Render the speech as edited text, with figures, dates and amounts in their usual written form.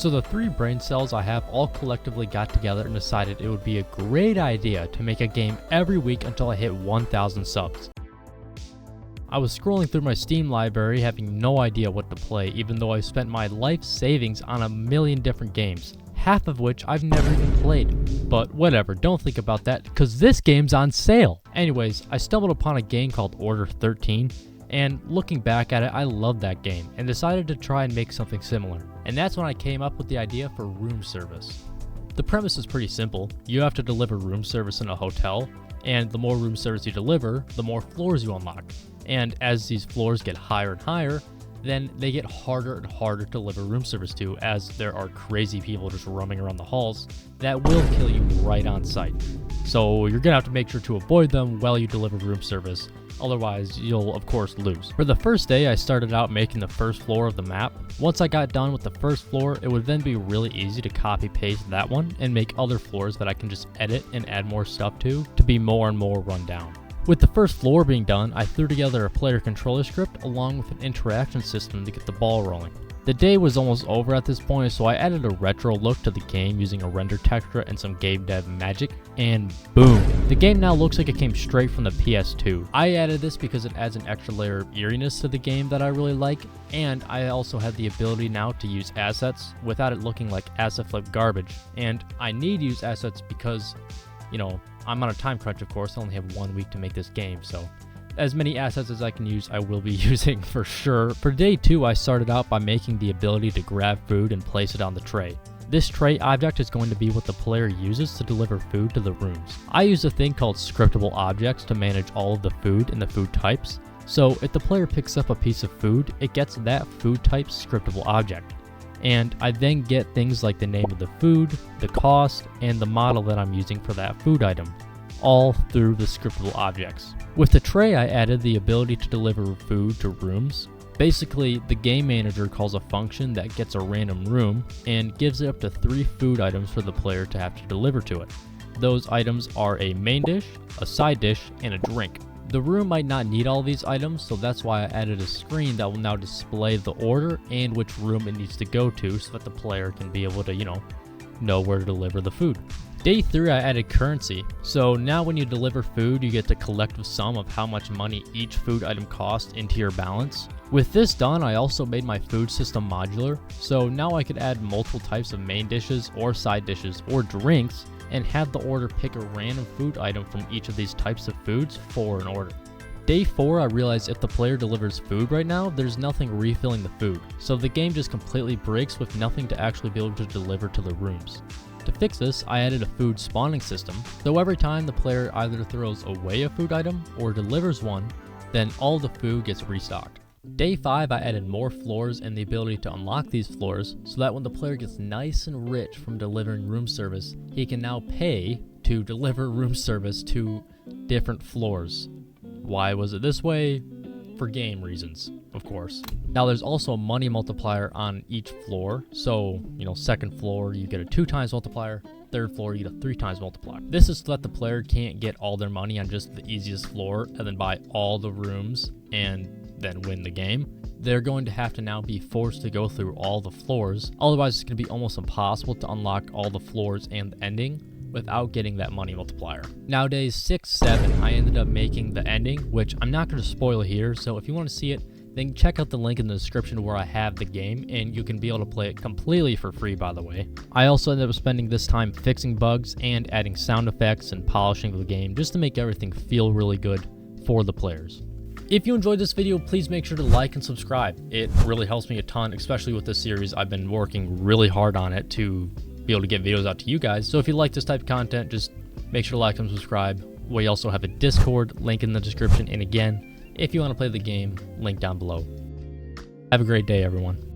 So the 3 brain cells I have all collectively got together and decided it would be a great idea to make a game every week until I hit 1,000 subs. I was scrolling through my Steam library having no idea what to play, even though I spent my life savings on a million different games, half of which I've never even played. But whatever, don't think about that, because this game's on sale. Anyways, I stumbled upon a game called Order 13, and looking back at it, I loved that game, and decided to try and make something similar. And that's when I came up with the idea for room service. The premise is pretty simple. You have to deliver room service in a hotel, and the more room service you deliver, the more floors you unlock. And as these floors get higher and higher, then they get harder and harder to deliver room service to, as there are crazy people just roaming around the halls that will kill you right on sight. So you're gonna have to make sure to avoid them while you deliver room service, otherwise you'll of course lose. For the first day, I started out making the first floor of the map. Once I got done with the first floor, it would then be really easy to copy paste that one and make other floors that I can just edit and add more stuff to be more and more run down. With the first floor being done, I threw together a player controller script along with an interaction system to get the ball rolling. The day was almost over at this point, so I added a retro look to the game using a render texture and some game dev magic, and boom! The game now looks like it came straight from the PS2. I added this because it adds an extra layer of eeriness to the game that I really like, and I also have the ability now to use assets without it looking like asset flip garbage. And I need to use assets because, you know, I'm on a time crunch, of course. I only have 1 week to make this game, so as many assets as I can use, I will be using for sure. For day 2, I started out by making the ability to grab food and place it on the tray. This tray object is going to be what the player uses to deliver food to the rooms. I use a thing called scriptable objects to manage all of the food and the food types. So if the player picks up a piece of food, it gets that food type's scriptable object. And I then get things like the name of the food, the cost, and the model that I'm using for that food item, all through the scriptable objects. With the tray, I added the ability to deliver food to rooms. Basically, the game manager calls a function that gets a random room and gives it up to 3 food items for the player to have to deliver to it. Those items are a main dish, a side dish, and a drink. The room might not need all these items, so that's why I added a screen that will now display the order and which room it needs to go to so that the player can be able to, know where to deliver the food. Day 3, I added currency. So now when you deliver food, you get the collective sum of how much money each food item costs into your balance. With this done, I also made my food system modular, so now I could add multiple types of main dishes or side dishes or drinks and have the order pick a random food item from each of these types of foods for an order. Day 4, I realized if the player delivers food right now, there's nothing refilling the food, so the game just completely breaks with nothing to actually be able to deliver to the rooms. To fix this, I added a food spawning system, so every time the player either throws away a food item or delivers one, then all the food gets restocked. Day 5, I added more floors and the ability to unlock these floors so that when the player gets nice and rich from delivering room service, he can now pay to deliver room service to different floors. Why was it this way? For game reasons, of course. Now there's also a money multiplier on each floor, so, second floor you get a 2 times multiplier, third floor you get a 3 times multiplier. This is so that the player can't get all their money on just the easiest floor and then buy all the rooms and then win the game. They're going to have to now be forced to go through all the floors, otherwise it's going to be almost impossible to unlock all the floors and the ending without getting that money multiplier. Now days 6, 7, I ended up making the ending, which I'm not going to spoil here, so if you want to see it, then check out the link in the description where I have the game, and you can be able to play it completely for free, by the way. I also ended up spending this time fixing bugs and adding sound effects and polishing the game just to make everything feel really good for the players. If you enjoyed this video, please make sure to like and subscribe. It really helps me a ton, especially with this series. I've been working really hard on it to be able to get videos out to you guys. So if you like this type of content, just make sure to like and subscribe. We also have a Discord link in the description. And again, if you want to play the game, link down below. Have a great day, everyone.